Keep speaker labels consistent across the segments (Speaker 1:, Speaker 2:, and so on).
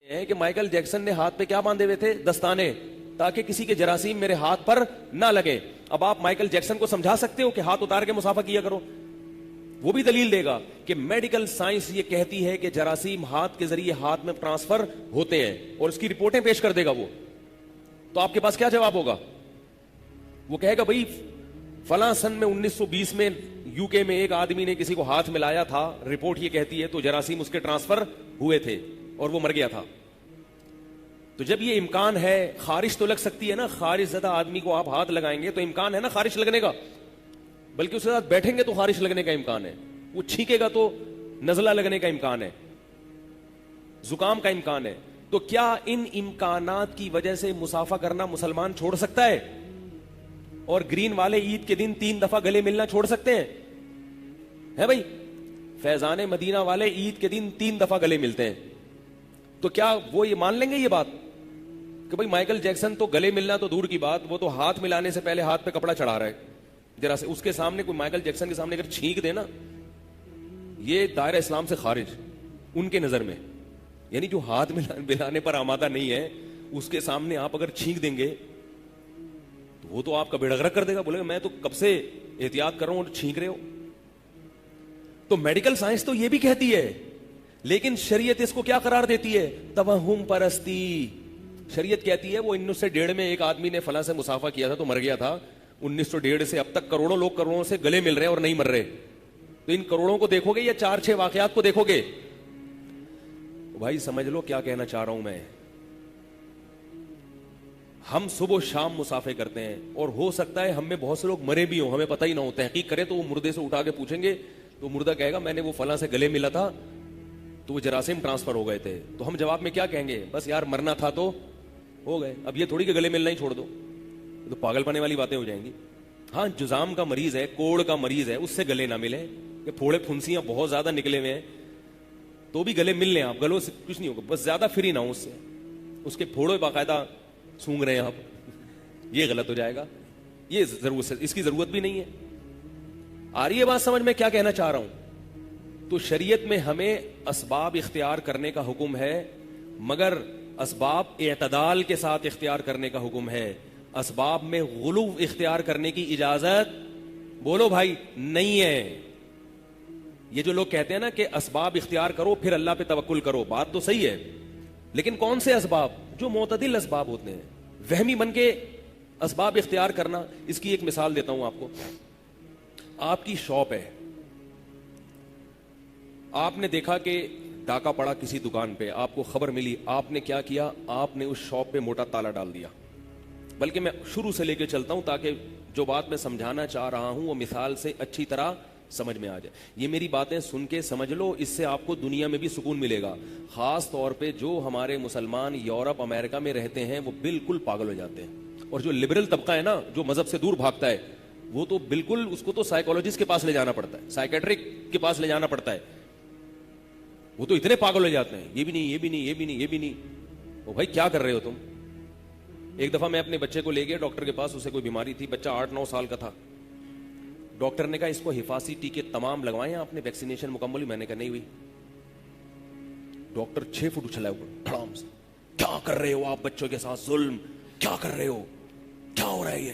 Speaker 1: ہے کہ Michael Jackson نے ہاتھ پہ کیا باندھے ہوئے تھے؟ دستانے، تاکہ کسی کے جراثیم میرے ہاتھ پر نہ لگے. اب آپ مائیکل جیکسن کو سمجھا سکتے ہو کہ ہاتھ اتار کے مسافہ کیا کرو؟ وہ بھی دلیل دے گا کہ میڈیکل سائنس یہ کہتی ہے کہ جراثیم ہاتھ کے ذریعے ہاتھ میں ٹرانسفر ہوتے ہیں، اور اس کی رپورٹیں پیش کر دے گا وہ. تو آپ کے پاس کیا جواب ہوگا؟ وہ کہے گا بھائی فلاں سن میں 1920 میں یو کے میں ایک آدمی نے کسی کو ہاتھ ملایا تھا، رپورٹ یہ کہتی ہے، تو جراثیم اس کے ٹرانسفر ہوئے تھے اور وہ مر گیا تھا. تو جب یہ امکان ہے، خارش تو لگ سکتی ہے نا، خارش زدہ آدمی کو آپ ہاتھ لگائیں گے تو امکان ہے نا خارش لگنے کا، بلکہ اس کے ساتھ بیٹھیں گے تو خارش لگنے کا امکان ہے، وہ چھینکے گا تو نزلہ لگنے کا امکان ہے، زکام کا امکان ہے. تو کیا ان امکانات کی وجہ سے مسافہ کرنا مسلمان چھوڑ سکتا ہے؟ اور گرین والے عید کے دن 3 دفعہ گلے ملنا چھوڑ سکتے ہیں؟ ہے بھائی، فیضان مدینہ والے عید کے دن 3 دفعہ گلے ملتے ہیں. تو کیا وہ یہ مان لیں گے یہ بات کہ بھائی مائیکل جیکسن تو گلے ملنا تو دور کی بات، وہ تو ہاتھ ملانے سے پہلے ہاتھ پہ کپڑا چڑھا رہا ہے، ذرا سے اس کے سامنے کوئی مائیکل جیکسن کے سامنے اگر چھینک دے نا، یہ دائرہ اسلام سے خارج ان کے نظر میں. یعنی جو ہاتھ ملانے پر آمادہ نہیں ہے اس کے سامنے آپ اگر چھینک دیں گے تو وہ تو آپ کا بیڑا غرق کر دے گا، بولے گا میں تو کب سے احتیاط کر رہا ہوں اور چھینک رہے ہو. تو میڈیکل سائنس تو یہ بھی کہتی ہے، لیکن شریعت اس کو کیا قرار دیتی ہے؟ توہم پرستی. شریعت کہتی ہے وہ 1901 میں ایک آدمی نے فلاں سے مسافہ کیا تھا تو مر گیا تھا، 1901 سے اب تک کروڑوں لوگ کروڑوں سے گلے مل رہے ہیں اور نہیں مر رہے. تو ان کروڑوں کو دیکھو گے یا 4-6 واقعات کو دیکھو گے؟ بھائی سمجھ لو کیا کہنا چاہ رہا ہوں میں. ہم صبح و شام مسافے کرتے ہیں، اور ہو سکتا ہے ہم میں بہت سے لوگ مرے بھی ہوں، ہمیں پتہ ہی نہ ہو. تحقیق کرے تو وہ مردے سے اٹھا کے پوچھیں گے تو مردہ کہے گا میں نے وہ فلاں سے گلے ملا تھا تو وہ جراثیم ٹرانسفر ہو گئے تھے. تو ہم جواب میں کیا کہیں گے؟ بس یار مرنا تھا تو ہو گئے، اب یہ تھوڑی کہ گلے ملنا ہی چھوڑ دو. تو پاگل پنے والی باتیں ہو جائیں گی. ہاں جزام کا مریض ہے، کوڑ کا مریض ہے، اس سے گلے نہ ملے، کہ پھوڑے پھنسیاں بہت زیادہ نکلے ہوئے ہیں تو بھی گلے مل لیں آپ، گلوں سے کچھ نہیں ہوگا، بس زیادہ فری نہ ہو اس سے. اس کے پھوڑے باقاعدہ سونگ رہے ہیں آپ، یہ غلط ہو جائے گا. یہ ضرورت، اس کی ضرورت بھی نہیں ہے. آ رہی ہے بات سمجھ میں کیا کہنا چاہ رہا ہوں؟ تو شریعت میں ہمیں اسباب اختیار کرنے کا حکم ہے، مگر اسباب اعتدال کے ساتھ اختیار کرنے کا حکم ہے. اسباب میں غلو اختیار کرنے کی اجازت، بولو بھائی، نہیں ہے. یہ جو لوگ کہتے ہیں نا کہ اسباب اختیار کرو پھر اللہ پہ توکل کرو، بات تو صحیح ہے، لیکن کون سے اسباب؟ جو معتدل اسباب ہوتے ہیں. وہمی بن کے اسباب اختیار کرنا، اس کی ایک مثال دیتا ہوں آپ کو. آپ کی شاپ ہے، آپ نے دیکھا کہ ڈاکہ پڑا کسی دکان پہ، آپ کو خبر ملی، آپ نے کیا کیا؟ آپ نے اس شاپ پہ موٹا تالا ڈال دیا. بلکہ میں شروع سے لے کے چلتا ہوں تاکہ جو بات میں سمجھانا چاہ رہا ہوں وہ مثال سے اچھی طرح سمجھ میں آ جائے. یہ میری باتیں سن کے سمجھ لو، اس سے آپ کو دنیا میں بھی سکون ملے گا. خاص طور پہ جو ہمارے مسلمان یورپ امریکہ میں رہتے ہیں وہ بالکل پاگل ہو جاتے ہیں، اور جو لبرل طبقہ ہے نا، جو مذہب سے دور بھاگتا ہے، وہ تو بالکل، اس کو تو سائیکولوجسٹ کے پاس لے جانا پڑتا ہے، سائیکیٹرک کے پاس لے جانا پڑتا ہے. وہ تو اتنے پاگل ہو جاتے ہیں، یہ بھی نہیں، یہ بھی نہیں، یہ بھی نہیں، یہ بھی نہیں. او بھائی کیا کر رہے ہو تم؟ ایک دفعہ میں اپنے بچے کو لے گیا ڈاکٹر کے پاس، اسے کوئی بیماری تھی، بچہ 8-9 سال کا تھا. ڈاکٹر نے کہا اس کو حفاظتی ٹیکے تمام لگوائے ہیں آپ نے، ویکسینیشن مکمل ہوئی؟ میں نے کہا نہیں ہوئی. ڈاکٹر 6 فٹ اچھلا ہے، کیا کر رہے ہو آپ بچوں کے ساتھ ظلم، کیا کر رہے ہو، کیا ہو رہا ہے یہ؟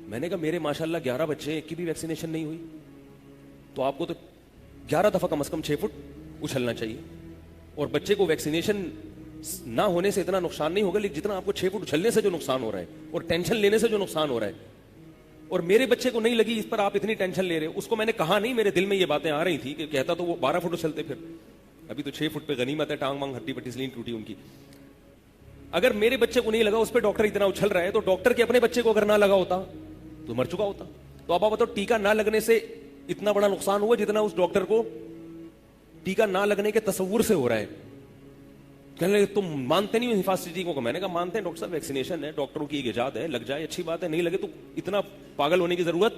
Speaker 1: میں نے کہا میرے ماشاءاللہ 11 بچے، ایک کی بھی ویکسینیشن نہیں ہوئی، تو آپ کو تو 11 دفعہ کم از کم 6 فٹ اچھلنا چاہیے. اور بچے کو ویکسینیشن نہ ہونے سے اتنا نقصان نہیں ہوگا، لیکن جتنا آپ کو 6 فٹ اچھلنے سے جو نقصان ہو رہا ہے اور ٹینشن لینے سے جو نقصان ہو رہا ہے، اور میرے بچے کو نہیں لگی، اس پر آپ اتنی ٹینشن لے رہے ہو. اس کو میں نے کہا نہیں، میرے دل میں یہ باتیں آ رہی تھی کہ کہتا تو وہ 12 فٹ اچھلتے، پھر ابھی تو 6 فٹ پہ غنیمت ہے، ٹانگ مانگ ہڈی پٹی سلین ٹوٹی ان کی. اگر میرے بچے کو نہیں لگا، اس پہ ڈاکٹر اتنا اچھل رہا ہے، تو ڈاکٹر کے اپنے بچے کو اگر نہ لگا ہوتا تو مر چکا ہوتا. تو اب آپ بتاؤ، ٹیکا نہ لگنے سے اتنا بڑا نقصان ہوا جتنا اس ڈاکٹر کو ٹیکا نہ لگنے کے تصور سے ہو رہا ہے. کہنے لگے تم مانتے نہیں ہو حفاظتی ٹیکوں کو؟ میں نے کہا مانتے ہیں ڈاکٹر صاحب، ویکسینیشن ہے، ڈاکٹروں کی ایک ایجاد ہے، لگ جائے اچھی بات ہے، نہیں لگے تو اتنا پاگل ہونے کی ضرورت؟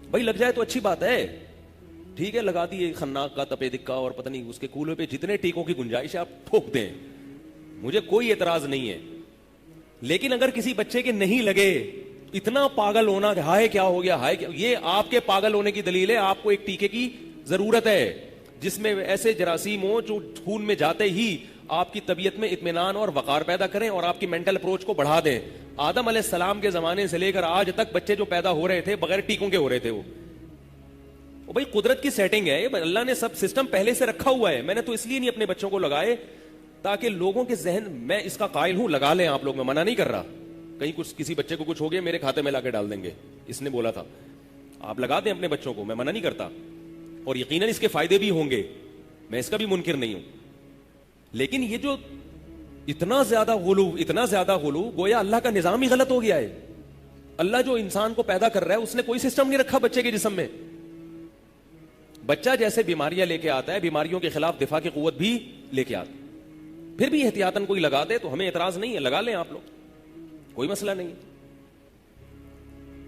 Speaker 1: بھائی لگ جائے تو اچھی بات ہے، ٹھیک ہے، لگا دیے خناق کا، تپے دکا اور پتہ نہیں اس کے کولے پہ جتنے ٹیکوں کی گنجائش ہے آپ ٹھوک دیں، مجھے کوئی اعتراض نہیں ہے. لیکن اگر کسی بچے کے نہیں لگے، اتنا پاگل ہونا کہ ہائے کیا ہو گیا، ہائے کیا، یہ آپ کے پاگل ہونے کی دلیل ہے. آپ کو ایک ٹیکے کی ضرورت ہے. جس میں ایسے جراثیم ہوں جو خون میں جاتے ہی آپ کی طبیعت میں اطمینان اور وقار پیدا کریں اور آپ کی مینٹل اپروچ کو بڑھا دیں. آدم علیہ السلام کے زمانے سے لے کر آج تک بچے جو پیدا ہو رہے تھے بغیر ٹیکوں کے ہو رہے تھے. وہ بھائی قدرت کی سیٹنگ ہے, اللہ نے سب سسٹم پہلے سے رکھا ہوا ہے. میں نے تو اس لیے نہیں اپنے بچوں کو لگائے تاکہ لوگوں کے ذہن, میں اس کا قائل ہوں, لگا لیں آپ لوگ, میں منع نہیں کر رہا. کہیں کچھ کسی بچے کو کچھ ہو گیا میرے کھاتے میں لا کے ڈال دیں گے, اس نے بولا تھا. آپ لگا دیں اپنے بچوں کو, میں منع نہیں کرتا, اور یقیناً اس کے فائدے بھی ہوں گے, میں اس کا بھی منکر نہیں ہوں. لیکن یہ جو اتنا زیادہ غلو, گویا اللہ کا نظام ہی غلط ہو گیا ہے. اللہ جو انسان کو پیدا کر رہا ہے اس نے کوئی سسٹم نہیں رکھا بچے کے جسم میں. بچہ جیسے بیماریاں لے کے آتا ہے, بیماریوں کے خلاف دفاع کی قوت بھی لے کے آتا ہے. پھر بھی احتیاطاً کوئی لگا دے تو ہمیں اعتراض نہیں ہے, لگا لیں آپ لوگ, کوئی مسئلہ نہیں.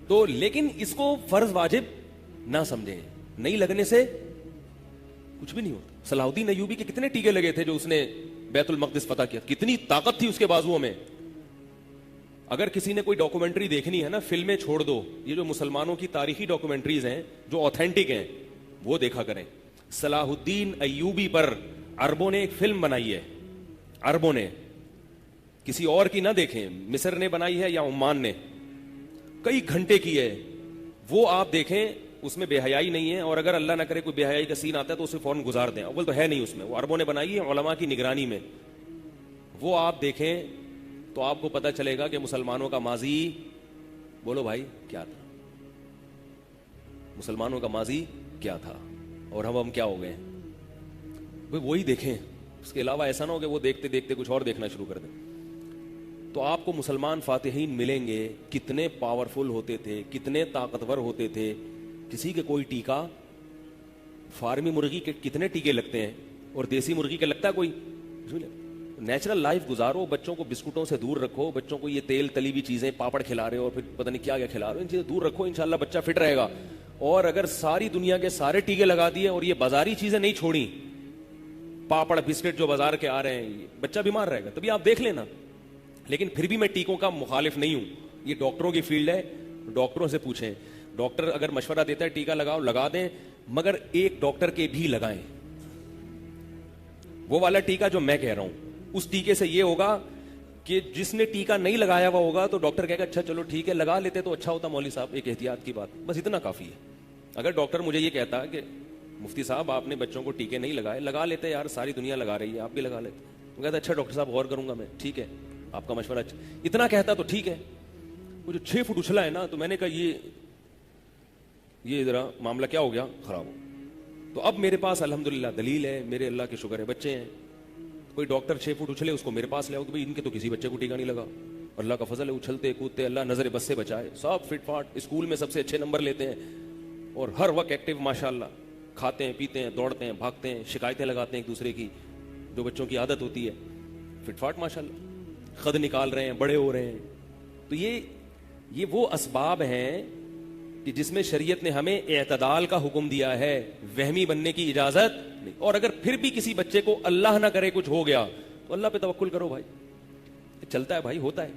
Speaker 1: تو لیکن اس کو فرض واجب نہ سمجھیں, نہیں لگنے سے کچھ بھی نہیں ہوتا. صلاح الدین ایوبی کے کتنے ٹیکے لگے تھے جو اس نے بیت المقدس فتح کیا, کتنی طاقت تھی اس کے بازوؤں میں. اگر کسی نے کوئی ڈاکومنٹری دیکھنی ہے نا, فلمیں چھوڑ دو, یہ جو مسلمانوں کی تاریخی ڈاکومنٹریز ہیں جو آتھینٹک ہیں وہ دیکھا کریں. صلاح الدین ایوبی پر عربوں نے ایک فلم بنائی ہے, عربوں نے, کسی اور کی نہ دیکھیں, مصر نے بنائی ہے یا عمان نے, کئی گھنٹے کی ہے. وہ آپ دیکھیں, اس میں بے حیائی نہیں ہے, اور اگر اللہ نہ کرے کوئی بے حیائی کا سین آتا ہے تو اسے فوراً گزار دیں. اول تو ہے نہیں اس میں, وہ عربوں نے بنائی ہے علماء کی نگرانی میں. وہ آپ دیکھیں تو آپ کو پتہ چلے گا کہ مسلمانوں کا ماضی, بولو بھائی کیا تھا, مسلمانوں کا ماضی کیا تھا, اور ہم کیا ہو گئے. وہی دیکھیں, اس کے علاوہ ایسا نہ ہو کہ وہ دیکھتے دیکھتے کچھ اور دیکھنا شروع کر دیں. تو آپ کو مسلمان فاتحین ملیں گے, کتنے پاورفل ہوتے تھے, کتنے طاقتور ہوتے تھے. کسی کے کوئی ٹیکا, فارمی مرغی کے کتنے ٹیکے لگتے ہیں اور دیسی مرغی کے لگتا ہے کوئی. نیچرل لائف گزارو, بچوں کو بسکٹوں سے دور رکھو, بچوں کو یہ تیل تلی ہوئی چیزیں, پاپڑ کھلا رہے ہو اور پھر پتہ نہیں کیا کیا کھلا رہے ہو, ان چیزیں دور رکھو, انشاءاللہ بچہ فٹ رہے گا. اور اگر ساری دنیا کے سارے ٹیکے لگا دیے اور یہ بازاری چیزیں نہیں چھوڑی, پاپڑ بسکٹ جو بازار کے آ رہے ہیں, بچہ بیمار رہے گا. تبھی آپ دیکھ لینا. لیکن پھر بھی میں ٹیکوں کا مخالف نہیں ہوں, یہ ڈاکٹروں کی فیلڈ ہے, ڈاکٹروں سے پوچھیں. ڈاکٹر اگر مشورہ دیتا ہے ٹیکا لگاؤ, لگا دیں, مگر ایک ڈاکٹر کے بھی لگائیں. وہ والا ٹیکا جو میں کہہ رہا ہوں, اس ٹیکے سے یہ ہوگا کہ جس نے ٹیکا نہیں لگایا ہوا ہوگا تو ڈاکٹر کہے گا اچھا چلو ٹھیک ہے لگا لیتے تو اچھا ہوتا مولوی صاحب, ایک احتیاط کی بات, بس اتنا کافی ہے. اگر ڈاکٹر مجھے یہ کہتا کہ مفتی صاحب آپ نے بچوں کو ٹیکے نہیں لگائے, لگا لیتے یار, ساری دنیا لگا رہی ہے, آپ بھی لگا لیتے, وہ کہتا اچھا ڈاکٹر صاحب غور کروں گا میں, ٹھیک ہے آپ کا مشورہ اچھا, اتنا کہتا تو ٹھیک ہے. وہ جو 6 فٹ اچھلا ہے نا, تو میں نے کہا یہ ذرا معاملہ کیا ہو گیا, خراب ہو. تو اب میرے پاس الحمدللہ دلیل ہے, میرے اللہ کے شکر ہے بچے ہیں. کوئی ڈاکٹر 6 فٹ اچھلے اس کو میرے پاس لے آؤ کہ بھائی ان کے تو کسی بچے کو ٹیکا نہیں لگا, اللہ کا فضل ہے, اچھلتے کودتے, اللہ نظر بس سے بچائے, سب فٹ فاٹ, اسکول میں سب سے اچھے نمبر لیتے ہیں اور ہر وقت ایکٹیو ماشاءاللہ, کھاتے ہیں پیتے ہیں, دوڑتے ہیں بھاگتے ہیں, شکایتیں لگاتے ہیں ایک دوسرے کی, جو بچوں کی عادت ہوتی ہے, فٹ فاٹ ماشاءاللہ, خد نکال رہے ہیں, بڑے ہو رہے ہیں. تو یہ وہ اسباب ہیں کہ جس میں شریعت نے ہمیں اعتدال کا حکم دیا ہے, وہمی بننے کی اجازت نہیں. اور اگر پھر بھی کسی بچے کو اللہ نہ کرے کچھ ہو گیا تو اللہ پہ توکل کرو بھائی, چلتا ہے بھائی, ہوتا ہے.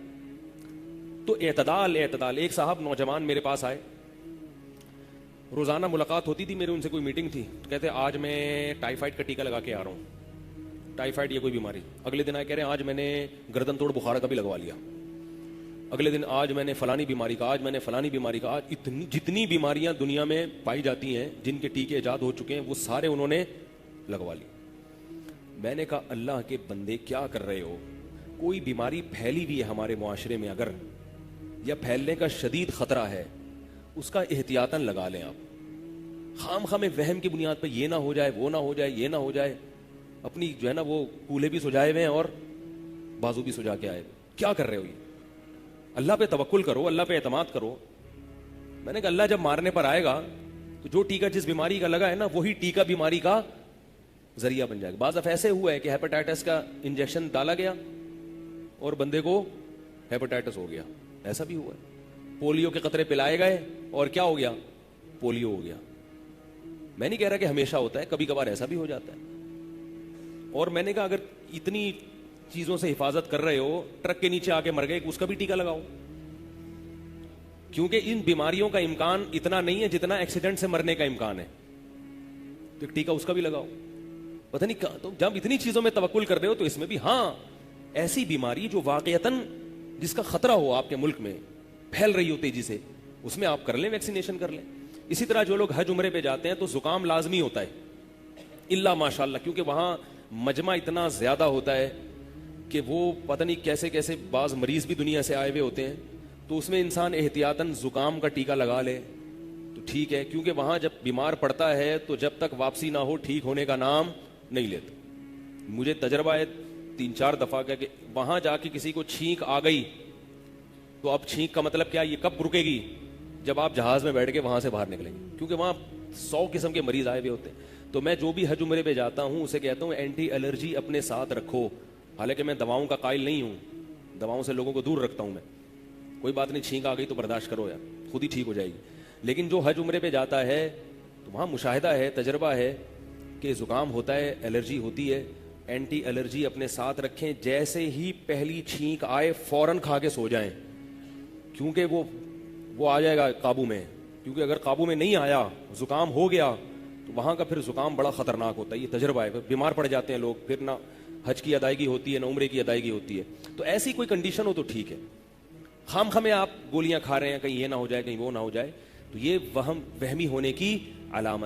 Speaker 1: تو اعتدال. ایک صاحب نوجوان میرے پاس آئے, روزانہ ملاقات ہوتی تھی میری ان سے, کوئی میٹنگ تھی, کہتے آج میں ٹائیفائڈ کا ٹیکا لگا کے آ رہا ہوں, ٹائیفائڈ یہ کوئی بیماری. اگلے دن آئے کہہ رہے ہیں آج میں نے گردن توڑ بخار کا بھی لگوا لیا, اگلے دن آج میں نے فلانی بیماری کا, آج میں نے فلانی بیماری کا, آج جتنی بیماریاں دنیا میں پائی جاتی ہیں جن کے ٹیکے ایجاد ہو چکے ہیں وہ سارے انہوں نے لگوا لی. میں نے کہا اللہ کے بندے کیا کر رہے ہو, کوئی بیماری پھیلی ہوئی ہے ہمارے معاشرے میں اگر, یا پھیلنے کا شدید خطرہ ہے, اس کا احتیاطاً لگا لیں آپ. خام خام وہم کی بنیاد پہ یہ نہ ہو جائے, وہ نہ ہو جائے, یہ نہ ہو جائے, اپنی جو ہے نا وہ کولے بھی سجائے ہوئے ہیں اور بازو بھی سجا کے آئے ہوئے. کیا کر رہے ہو یہ؟ اللہ پہ توکل کرو, اللہ پہ اعتماد کرو. میں نے کہا اللہ جب مارنے پر آئے گا تو جو ٹیکا جس بیماری کا لگا ہے نا وہی ٹیکا بیماری کا ذریعہ بن جائے گا. بعض دفعہ ایسے ہوا ہے کہ ہیپاٹائٹس کا انجیکشن ڈالا گیا اور بندے کو ہیپاٹائٹس ہو گیا, ایسا بھی ہوا ہے. پولیو کے قطرے پلائے گئے اور کیا ہو گیا, پولیو ہو گیا. میں نہیں کہہ رہا کہ ہمیشہ ہوتا ہے, کبھی کبھار ایسا بھی ہو جاتا ہے. اور میں نے کہا اگر اتنی چیزوں سے حفاظت کر رہے ہو, ٹرک کے نیچے آ کے مر گئے, اس کا بھی ٹیکا لگاؤ, کیونکہ ان بیماریوں کا امکان اتنا نہیں ہے جتنا ایکسیڈنٹ سے مرنے کا امکان ہے, تو ٹیکا اس کا بھی لگاؤ. پتہ نہیں کہاں. تو جب اتنی چیزوں میں توکل کر رہے ہو تو اس میں بھی ہاں ایسی بیماری جو واقعتاً جس کا خطرہ ہو آپ کے ملک میں پھیل رہی ہو تیزی سے, اس میں آپ کر لیں, ویکسینیشن کر لیں. اسی طرح جو لوگ حج عمرے پہ جاتے ہیں تو زکام لازمی ہوتا ہے الا ماشاء اللہ, کیونکہ وہاں مجمع اتنا زیادہ ہوتا ہے کہ وہ پتہ نہیں کیسے کیسے بعض مریض بھی دنیا سے آئے ہوئے ہوتے ہیں, تو اس میں انسان احتیاطاً زکام کا ٹیکہ لگا لے تو ٹھیک ہے, کیونکہ وہاں جب بیمار پڑتا ہے تو جب تک واپسی نہ ہو ٹھیک ہونے کا نام نہیں لیتا. مجھے تجربہ ہے 3-4 دفعہ کا کہ وہاں جا کے کسی کو چھینک آ گئی تو اب چھینک کا مطلب کیا, یہ کب رکے گی, جب آپ جہاز میں بیٹھ کے وہاں سے باہر نکلیں گے, کیونکہ وہاں 100 قسم کے مریض آئے ہوئے ہوتے ہیں. تو میں جو بھی حج عمرے پہ جاتا ہوں اسے کہتا ہوں اینٹی الرجی اپنے ساتھ رکھو. حالانکہ میں دواؤں کا قائل نہیں ہوں, دواؤں سے لوگوں کو دور رکھتا ہوں میں, کوئی بات نہیں چھینک آ گئی تو برداشت کرو یار, خود ہی ٹھیک ہو جائے گی. لیکن جو حج عمرے پہ جاتا ہے تو وہاں مشاہدہ ہے, تجربہ ہے کہ زکام ہوتا ہے, الرجی ہوتی ہے, اینٹی الرجی اپنے ساتھ رکھیں. جیسے ہی پہلی چھینک آئے فوراً کھا کے سو جائیں, کیونکہ وہ آ جائے گا قابو میں. کیونکہ اگر قابو میں نہیں آیا, زکام ہو گیا, تو وہاں کا پھر زکام بڑا خطرناک ہوتا ہے. یہ تجربہ ہے, بیمار پڑ جاتے ہیں لوگ, پھر نہ حج کی ادائیگی ہوتی ہے نہ عمرے کی ادائیگی ہوتی ہے. تو ایسی کوئی کنڈیشن ہو تو ٹھیک ہے. خام خامے آپ گولیاں کھا رہے ہیں, کہیں یہ نہ ہو جائے کہیں وہ نہ ہو جائے, تو یہ وہمی ہونے کی علامت